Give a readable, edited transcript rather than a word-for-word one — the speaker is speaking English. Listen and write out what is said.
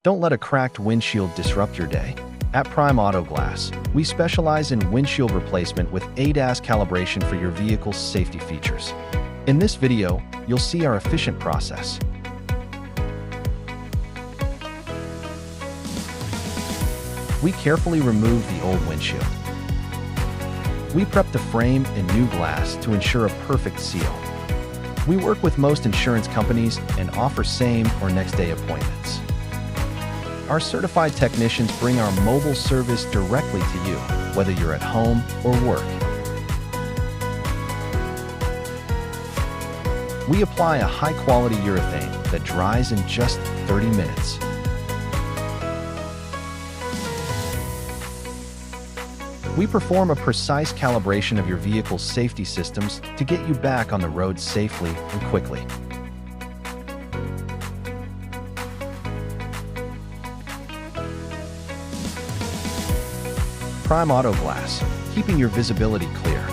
Don't let a cracked windshield disrupt your day. At Prime Auto Glass, we specialize in windshield replacement with ADAS calibration for your vehicle's safety features. In this video, you'll see our efficient process. We carefully remove the old windshield. We prep the frame and new glass to ensure a perfect seal. We work with most insurance companies and offer same or next day appointments. Our certified technicians bring our mobile service directly to you, whether you're at home or work. We apply a high-quality urethane that dries in just 30 minutes. We perform a precise calibration of your vehicle's safety systems to get you back on the road safely and quickly. Prime Auto Glass, keeping your visibility clear.